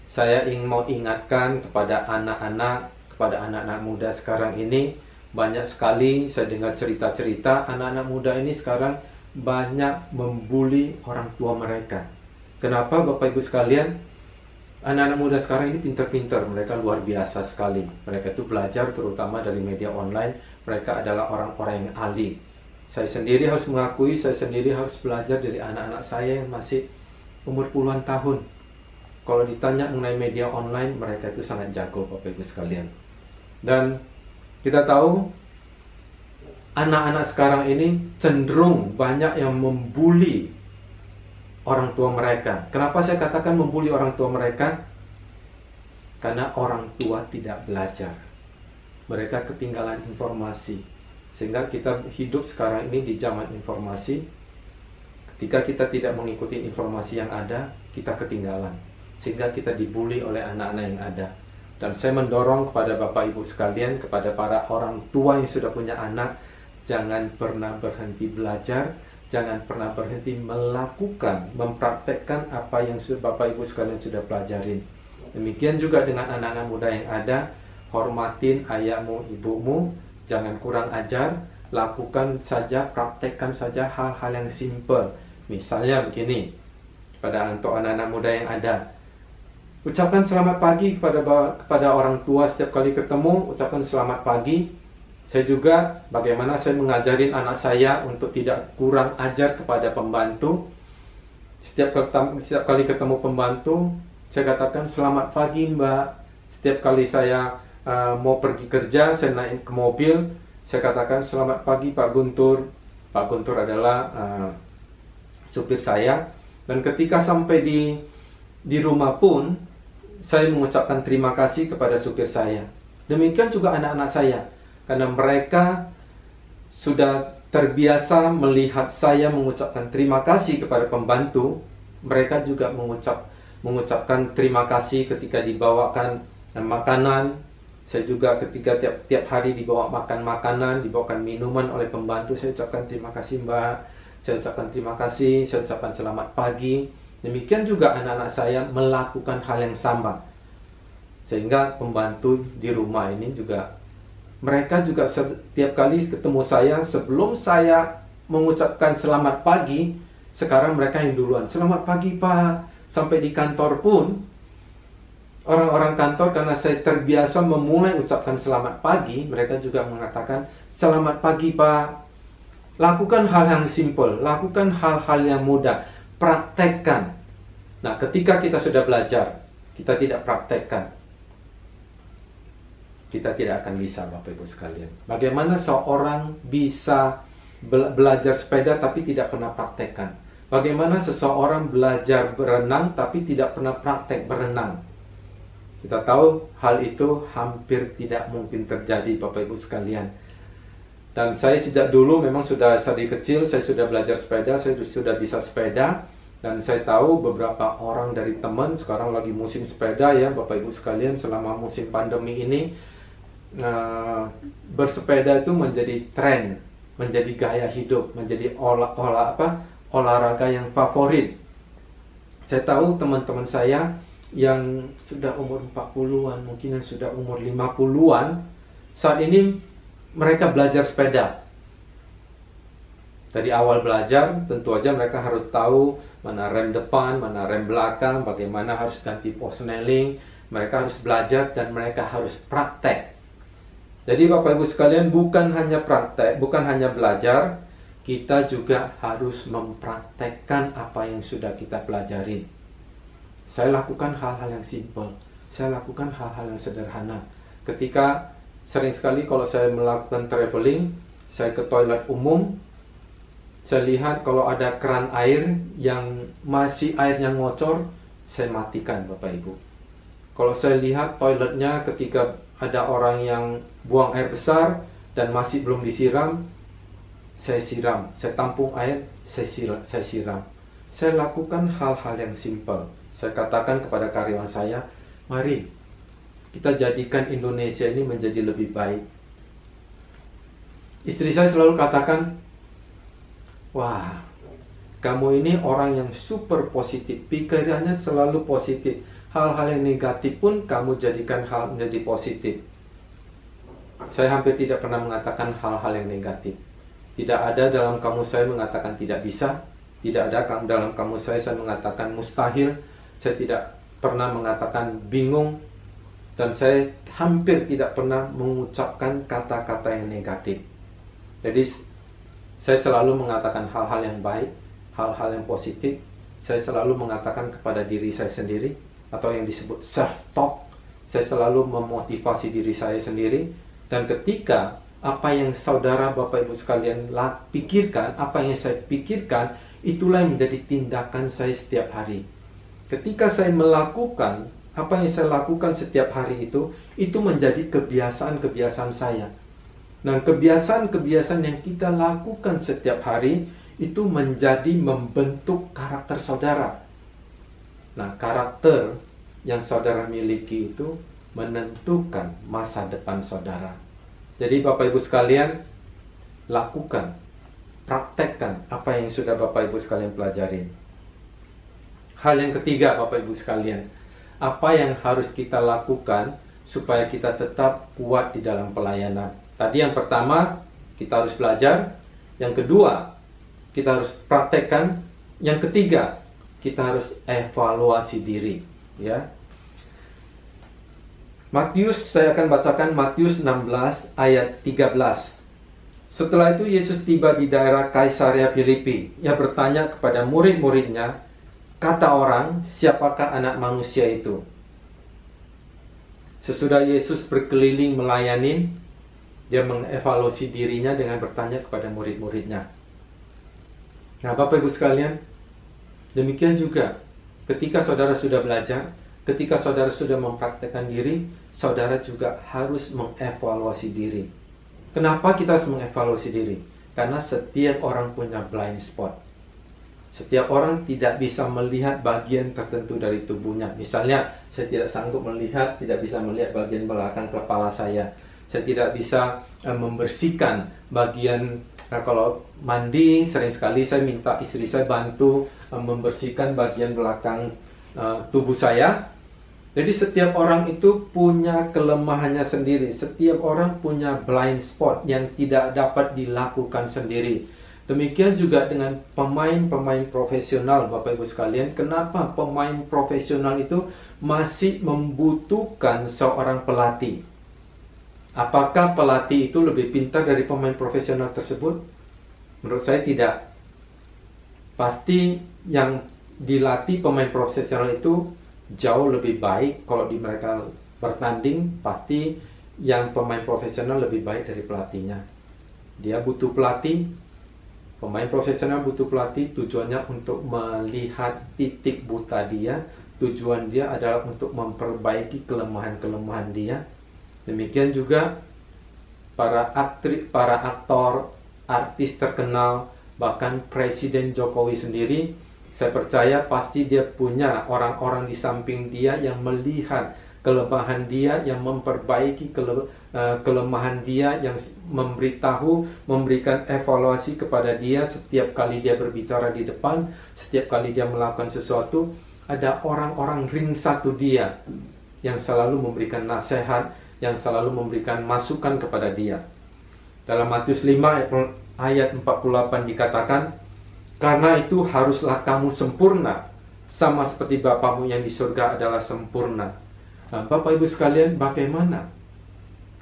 Saya ingin mau ingatkan kepada anak-anak muda sekarang ini, banyak sekali saya dengar cerita-cerita anak-anak muda ini sekarang banyak membuli orang tua mereka. Kenapa Bapak Ibu sekalian? Anak-anak muda sekarang ini pintar-pintar, mereka luar biasa sekali. Mereka itu belajar terutama dari media online, mereka adalah orang-orang yang ahli. Saya sendiri harus mengakui, saya sendiri harus belajar dari anak-anak saya yang masih umur puluhan tahun. Kalau ditanya mengenai media online, mereka itu sangat jago Bapak Ibu sekalian. Dan kita tahu, anak-anak sekarang ini cenderung banyak yang membuli orang tua mereka. Kenapa saya katakan membuli orang tua mereka? Karena orang tua tidak belajar. Mereka ketinggalan informasi. Sehingga kita hidup sekarang ini di zaman informasi. Ketika kita tidak mengikuti informasi yang ada, kita ketinggalan. Sehingga kita dibuli oleh anak-anak yang ada. Dan saya mendorong kepada Bapak Ibu sekalian, kepada para orang tua yang sudah punya anak, jangan pernah berhenti belajar, jangan pernah berhenti melakukan, mempraktekkan apa yang Bapak Ibu sekalian sudah pelajarin. Demikian juga dengan anak-anak muda yang ada, hormatin ayahmu, ibumu, jangan kurang ajar, lakukan saja, praktekkan saja hal-hal yang simple. Misalnya begini, untuk anak-anak muda yang ada, ucapkan selamat pagi kepada orang tua setiap kali ketemu, ucapkan selamat pagi. Saya juga, bagaimana saya mengajarin anak saya untuk tidak kurang ajar kepada pembantu. Setiap kali ketemu pembantu, saya katakan selamat pagi Mbak. Setiap kali saya mau pergi kerja, saya naik ke mobil, saya katakan selamat pagi Pak Guntur. Pak Guntur adalah supir saya. Dan ketika sampai di rumah pun, saya mengucapkan terima kasih kepada supir saya. Demikian juga anak-anak saya, karena mereka sudah terbiasa melihat saya mengucapkan terima kasih kepada pembantu. Mereka juga mengucapkan terima kasih ketika dibawakan makanan. Saya juga ketika tiap hari dibawa makan makanan, dibawakan minuman oleh pembantu, saya ucapkan terima kasih Mbak, saya ucapkan terima kasih, saya ucapkan selamat pagi. Demikian juga anak-anak saya melakukan hal yang sama. Sehingga pembantu di rumah ini juga, mereka juga setiap kali ketemu saya, sebelum saya mengucapkan selamat pagi, sekarang mereka yang duluan, selamat pagi Pak. Sampai di kantor pun, orang-orang kantor, karena saya terbiasa memulai ucapkan selamat pagi, mereka juga mengatakan selamat pagi Pak. Lakukan hal yang simple, lakukan hal-hal yang mudah, praktekkan. Nah, ketika kita sudah belajar, kita tidak praktekkan, kita tidak akan bisa Bapak Ibu sekalian. Bagaimana seorang bisa belajar sepeda tapi tidak pernah praktekkan? Bagaimana seseorang belajar berenang tapi tidak pernah praktek berenang? Kita tahu hal itu hampir tidak mungkin terjadi Bapak Ibu sekalian. Dan saya sejak dulu memang dari kecil saya sudah belajar sepeda, saya sudah bisa sepeda. Dan saya tahu beberapa orang dari teman, sekarang lagi musim sepeda ya Bapak Ibu sekalian, selama musim pandemi ini bersepeda itu menjadi tren, menjadi gaya hidup, menjadi olahraga yang favorit. Saya tahu teman-teman saya yang sudah umur 40-an, mungkin yang sudah umur 50-an, saat ini mereka belajar sepeda. Dari awal belajar, tentu aja mereka harus tahu mana rem depan, mana rem belakang, bagaimana harus ganti posneling. Mereka harus belajar dan mereka harus praktek. Jadi Bapak Ibu sekalian, bukan hanya praktek, bukan hanya belajar, kita juga harus mempraktekkan apa yang sudah kita pelajari. Saya lakukan hal-hal yang simple, saya lakukan hal-hal yang sederhana. Ketika sering sekali kalau saya melakukan traveling, saya ke toilet umum, saya lihat kalau ada keran air yang masih airnya ngocor, saya matikan Bapak Ibu. Kalau saya lihat toiletnya ketika ada orang yang buang air besar dan masih belum disiram, saya siram, saya tampung air, saya siram. Saya lakukan hal-hal yang simple. Saya katakan kepada karyawan saya, mari kita jadikan Indonesia ini menjadi lebih baik. Istri saya selalu katakan, wah, kamu ini orang yang super positif, pikirannya selalu positif. Hal-hal yang negatif pun kamu jadikan hal menjadi positif. Saya hampir tidak pernah mengatakan hal-hal yang negatif. Tidak ada dalam kamus saya mengatakan tidak bisa. Tidak ada dalam kamus saya mengatakan mustahil. Saya tidak pernah mengatakan bingung. Dan saya hampir tidak pernah mengucapkan kata-kata yang negatif. Jadi saya selalu mengatakan hal-hal yang baik, hal-hal yang positif. Saya selalu mengatakan kepada diri saya sendiri, atau yang disebut self-talk. Saya selalu memotivasi diri saya sendiri. Dan ketika apa yang saudara Bapak Ibu sekalian pikirkan, apa yang saya pikirkan, itulah yang menjadi tindakan saya setiap hari. Ketika saya melakukan apa yang saya lakukan setiap hari itu menjadi kebiasaan-kebiasaan saya. Dan kebiasaan-kebiasaan yang kita lakukan setiap hari itu menjadi membentuk karakter saudara. Nah, karakter yang saudara miliki itu menentukan masa depan saudara. Jadi Bapak Ibu sekalian, lakukan, praktekkan apa yang sudah Bapak Ibu sekalian pelajari. Hal yang ketiga Bapak Ibu sekalian, apa yang harus kita lakukan supaya kita tetap kuat di dalam pelayanan. Tadi yang pertama, kita harus belajar. Yang kedua, kita harus praktekkan. Yang ketiga, kita harus evaluasi diri, ya. Saya akan bacakan Matius 16 ayat 13. Setelah itu Yesus tiba di daerah Kaisarea Filipi. Ia bertanya kepada murid-muridnya, kata orang, siapakah anak manusia itu? Sesudah Yesus berkeliling melayani, dia mengevaluasi dirinya dengan bertanya kepada murid-muridnya. Nah, Bapak Ibu sekalian, demikian juga ketika saudara sudah belajar, ketika saudara sudah mempraktekkan diri, saudara juga harus mengevaluasi diri. Kenapa kita harus mengevaluasi diri? Karena setiap orang punya blind spot. Setiap orang tidak bisa melihat bagian tertentu dari tubuhnya. Misalnya, saya tidak sanggup melihat, tidak bisa melihat bagian belakang kepala saya. Saya tidak bisa membersihkan bagian, kalau mandi, sering sekali saya minta istri saya bantu membersihkan bagian belakang tubuh saya. Jadi setiap orang itu punya kelemahannya sendiri. Setiap orang punya blind spot yang tidak dapat dilakukan sendiri. Demikian juga dengan pemain-pemain profesional, Bapak Ibu sekalian. Kenapa pemain profesional itu masih membutuhkan seorang pelatih? Apakah pelatih itu lebih pintar dari pemain profesional tersebut? Menurut saya tidak. Pasti yang dilatih pemain profesional itu jauh lebih baik. Kalau di mereka bertanding, pasti yang pemain profesional lebih baik dari pelatihnya. Dia butuh pelatih. Pemain profesional butuh pelatih, tujuannya untuk melihat titik buta dia. Tujuan dia adalah untuk memperbaiki kelemahan-kelemahan dia. Demikian juga para aktor, artis terkenal, bahkan Presiden Jokowi sendiri, saya percaya pasti dia punya orang-orang di samping dia yang melihat kelemahan dia, yang memperbaiki kelemahan dia, yang memberikan evaluasi kepada dia setiap kali dia berbicara di depan, setiap kali dia melakukan sesuatu. Ada orang-orang ring satu dia yang selalu memberikan nasihat, yang selalu memberikan masukan kepada dia. Dalam Matius 5 ayat 48 dikatakan, karena itu haruslah kamu sempurna, sama seperti Bapamu yang di surga adalah sempurna. Nah, Bapak Ibu sekalian, bagaimana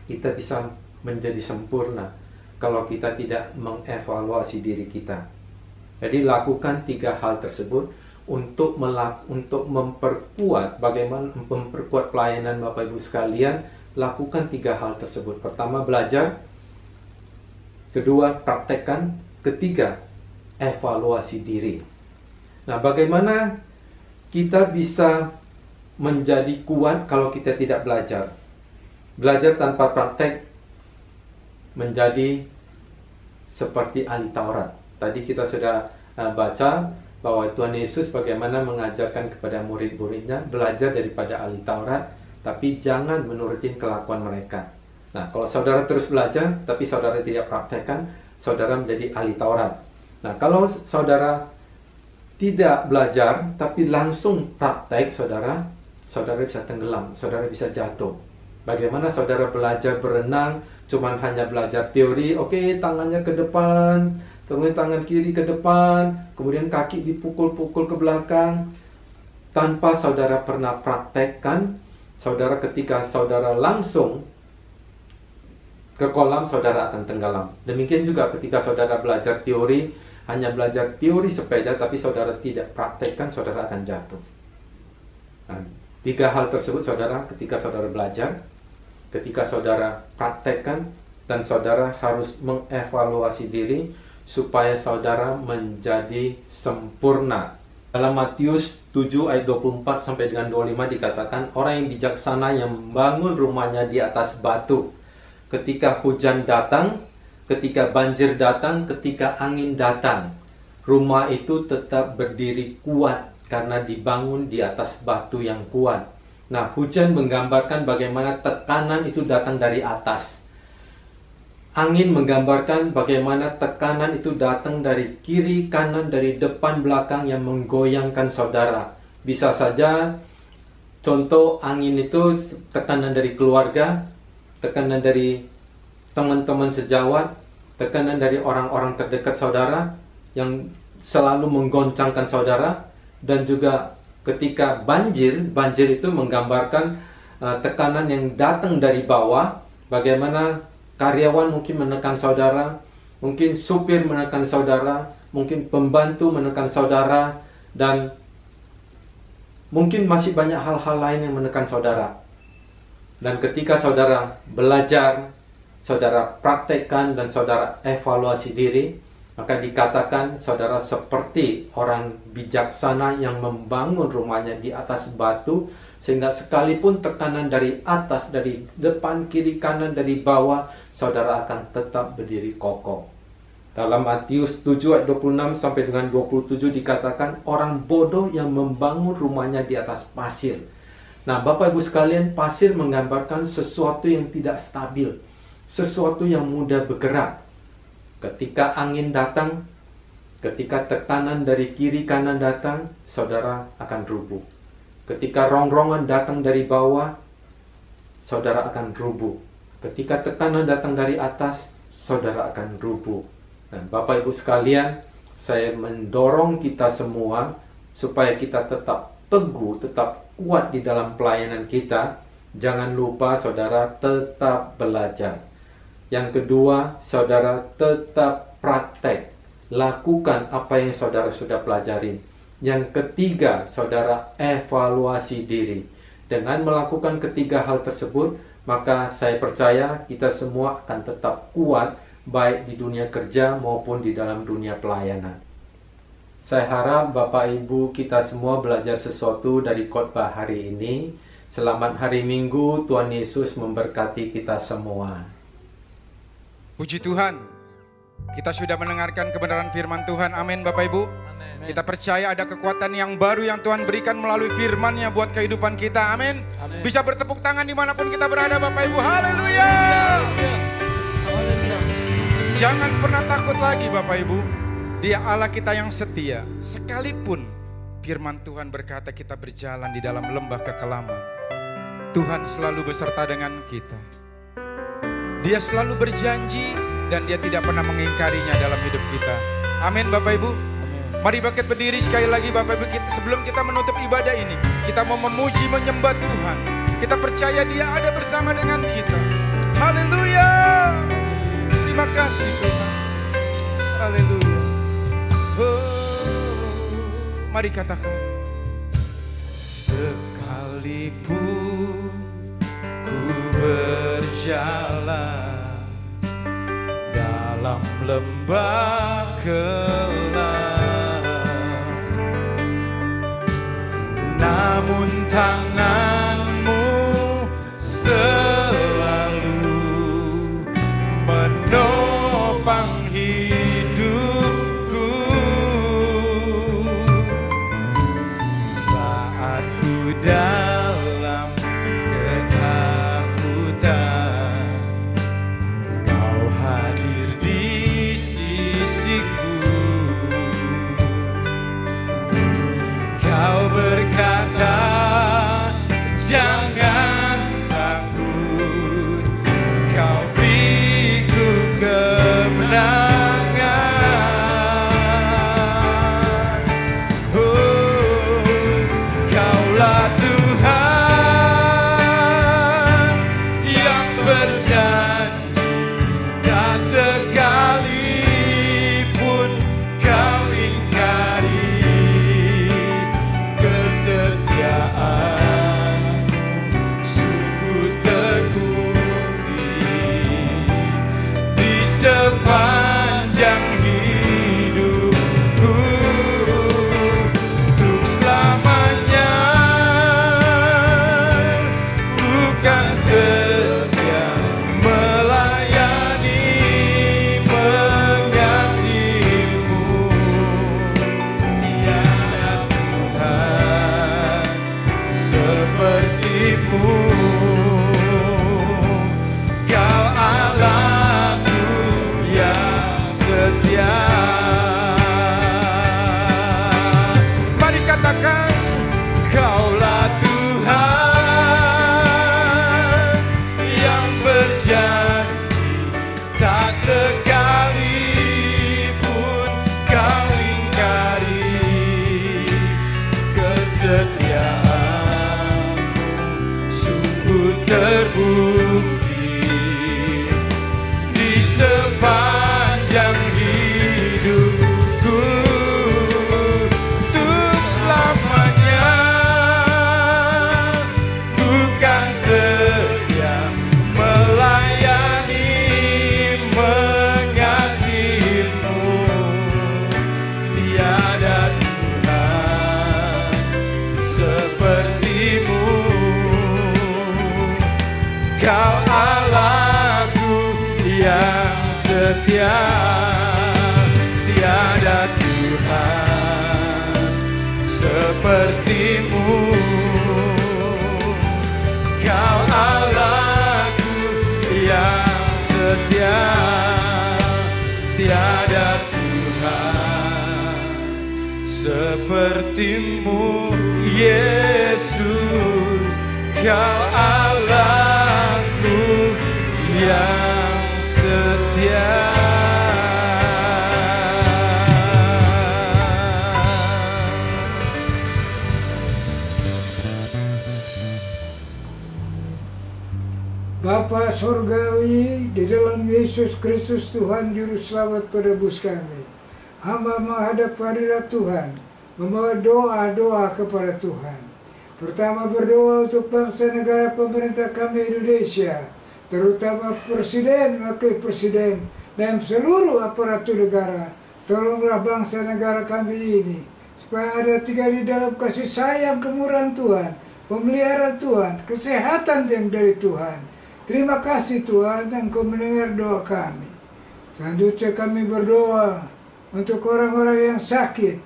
kita bisa menjadi sempurna kalau kita tidak mengevaluasi diri kita? Jadi lakukan 3 hal tersebut untuk memperkuat, bagaimana memperkuat pelayanan Bapak Ibu sekalian. Lakukan 3 hal tersebut. Pertama, belajar. Kedua, praktekkan. Ketiga, evaluasi diri. Nah, bagaimana kita bisa menjadi kuat kalau kita tidak belajar? Belajar tanpa praktek menjadi seperti ahli Taurat. Tadi kita sudah baca bahwa Tuhan Yesus bagaimana mengajarkan kepada murid-muridnya, belajar daripada ahli Taurat, tapi jangan menurutin kelakuan mereka. Nah, kalau saudara terus belajar, tapi saudara tidak praktekkan, saudara menjadi ahli Taurat. Nah, kalau saudara tidak belajar, tapi langsung praktek, saudara bisa tenggelam, saudara bisa jatuh. Bagaimana saudara belajar berenang, cuman hanya belajar teori, oke, tangannya ke depan, kemudian tangan kiri ke depan, kemudian kaki dipukul-pukul ke belakang, tanpa saudara pernah praktekkan, saudara ketika saudara langsung ke kolam, saudara akan tenggelam. Demikian juga ketika saudara belajar teori, hanya belajar teori sepeda, tapi saudara tidak praktekkan, saudara akan jatuh. Nah, 3 hal tersebut saudara, ketika saudara belajar, ketika saudara praktekkan, dan saudara harus mengevaluasi diri, supaya saudara menjadi sempurna. Dalam Matius 7 ayat 24 sampai dengan 25 dikatakan, orang yang bijaksana yang membangun rumahnya di atas batu. Ketika hujan datang, ketika banjir datang, ketika angin datang, rumah itu tetap berdiri kuat karena dibangun di atas batu yang kuat. Nah, hujan menggambarkan bagaimana tekanan itu datang dari atas. Angin menggambarkan bagaimana tekanan itu datang dari kiri, kanan, dari depan, belakang yang menggoyangkan saudara. Bisa saja contoh angin itu tekanan dari keluarga, tekanan dari teman-teman sejawat, tekanan dari orang-orang terdekat saudara yang selalu menggoncangkan saudara. Dan juga ketika banjir itu menggambarkan tekanan yang datang dari bawah. Bagaimana karyawan mungkin menekan saudara, mungkin supir menekan saudara, mungkin pembantu menekan saudara, dan mungkin masih banyak hal-hal lain yang menekan saudara. Dan ketika saudara belajar, saudara praktekkan, dan saudara evaluasi diri, maka dikatakan saudara seperti orang bijaksana yang membangun rumahnya di atas batu, sehingga sekalipun tekanan dari atas, dari depan, kiri, kanan, dari bawah, saudara akan tetap berdiri kokoh. Dalam Matius 7 ayat 26 sampai dengan 27 dikatakan, orang bodoh yang membangun rumahnya di atas pasir. Nah, Bapak Ibu sekalian, pasir menggambarkan sesuatu yang tidak stabil, sesuatu yang mudah bergerak. Ketika angin datang, ketika tekanan dari kiri kanan datang, saudara akan rubuh. Ketika rongrongan datang dari bawah, saudara akan rubuh. Ketika tekanan datang dari atas, saudara akan rubuh. Dan Bapak Ibu sekalian, saya mendorong kita semua supaya kita tetap teguh, tetap kuat di dalam pelayanan kita. Jangan lupa saudara tetap belajar. Yang kedua, saudara tetap praktek. Lakukan apa yang saudara sudah pelajari. Yang ketiga, saudara evaluasi diri. Dengan melakukan ketiga hal tersebut, maka saya percaya kita semua akan tetap kuat, baik di dunia kerja maupun di dalam dunia pelayanan. Saya harap Bapak Ibu kita semua belajar sesuatu dari khotbah hari ini. Selamat hari Minggu, Tuhan Yesus memberkati kita semua. Puji Tuhan, kita sudah mendengarkan kebenaran firman Tuhan. Amin Bapak Ibu. Amin. Kita percaya ada kekuatan yang baru yang Tuhan berikan melalui firman-Nya buat kehidupan kita. Amin. Amin. Bisa bertepuk tangan dimanapun kita berada Bapak Ibu. Haleluya. Jangan pernah takut lagi Bapak Ibu. Dia Allah kita yang setia. Sekalipun firman Tuhan berkata kita berjalan di dalam lembah kekelaman, Tuhan selalu beserta dengan kita. Dia selalu berjanji dan dia tidak pernah mengingkarinya dalam hidup kita. Amin Bapak Ibu. Mari bangkit berdiri sekali lagi Bapak Ibu. Sebelum kita menutup ibadah ini, kita mau memuji menyembah Tuhan. Kita percaya dia ada bersama dengan kita. Haleluya. Terima kasih Tuhan. Haleluya. Oh, mari katakan. Sekalipun ku berjalan dalam lembah kelam, namun tanganmu selalu menopang hidupku. Saat ku dalam ketakutan, berkata, jangan takut, kau beriku kemenangan. Oh, Kaulah Tuhan yang berjanji, tak sekalipun kau ingkari kesetiaan-Mu sungguh terbukti di sepanjang hidupku untuk selamanya. Bukan setia melayani mengasihi-Mu, tiada Tuhan seperti-Mu. Kau Allahku yang setia. Mari katakan, Kaulah Tuhan yang berjanji, tak sekalipun kau ingkari kesetiaan-Mu sungguh terbukti di sepanjang hidupku untuk selamanya. Bukan setia melayani mengasihi-Mu, tiada Tuhan seperti-Mu. Kau Allahku yang setia, tiada Tuhan seperti-Mu. Kau Allahku yang setia, tiada Tuhan seperti-Mu. Yesus, Kau Allahku yang setia. Bapa Surgawi, di dalam Yesus Kristus Tuhan Juru Selamat penebus kami, hamba menghadap hadirat Tuhan, membawa doa-doa kepada Tuhan. Pertama, berdoa untuk bangsa negara pemerintah kami Indonesia, terutama Presiden, Wakil Presiden, dan seluruh aparatur negara. Tolonglah bangsa negara kami ini, supaya ada tinggal di dalam kasih sayang kemurahan Tuhan, pemeliharaan Tuhan, kesehatan yang dari Tuhan. Terima kasih Tuhan, Engkau mendengar doa kami. Selanjutnya kami berdoa untuk orang-orang yang sakit,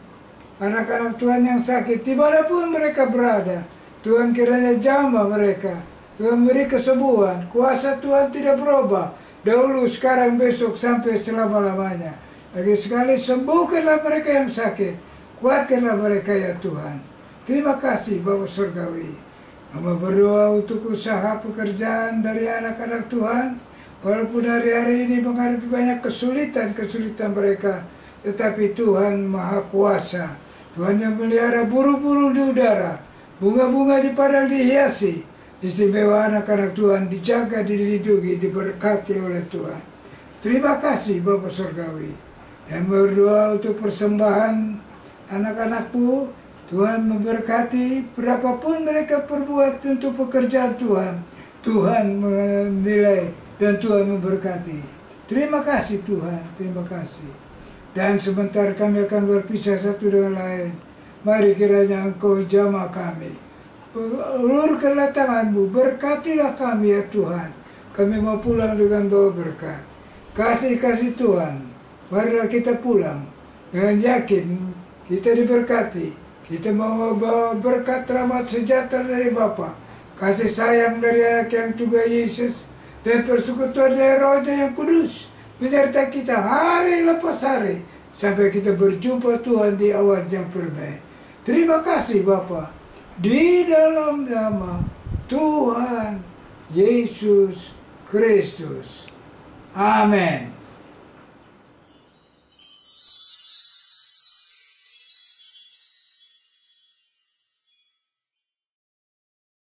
anak-anak Tuhan yang sakit, dimanapun mereka berada. Tuhan kiranya jamah mereka, Tuhan beri kesembuhan. Kuasa Tuhan tidak berubah, dahulu, sekarang, besok, sampai selama-lamanya. Lagi sekali sembuhkanlah mereka yang sakit, kuatkanlah mereka ya Tuhan. Terima kasih Bapa Surgawi. Hamba berdoa untuk usaha pekerjaan dari anak-anak Tuhan, walaupun hari-hari ini menghadapi banyak kesulitan mereka, tetapi Tuhan Maha Kuasa. Tuhan yang melihara buru-buru di udara, bunga-bunga di padang dihiasi. Istimewa anak-anak Tuhan dijaga, dilindungi, diberkati oleh Tuhan. Terima kasih Bapa Surgawi. Dan berdoa untuk persembahan anak-anak-Mu, Tuhan memberkati berapapun mereka perbuat untuk pekerjaan Tuhan. Tuhan menilai dan Tuhan memberkati. Terima kasih Tuhan, terima kasih. Dan sebentar kami akan berpisah satu dengan lain. Mari kiranya Engkau jamah kami. Ulurkanlah tangan-Mu, berkatilah kami ya Tuhan. Kami mau pulang dengan bawa berkat. Kasih-kasih Tuhan, marilah kita pulang dengan yakin kita diberkati. Kita mau bawa berkat rahmat sejahtera dari Bapa, kasih sayang dari anak yang tunggal Yesus, dan persekutuan dari Roh-Nya yang kudus menyertai kita hari lepas hari, sampai kita berjumpa Tuhan di awan yang permai. Terima kasih Bapa. Di dalam nama Tuhan Yesus Kristus. Amin.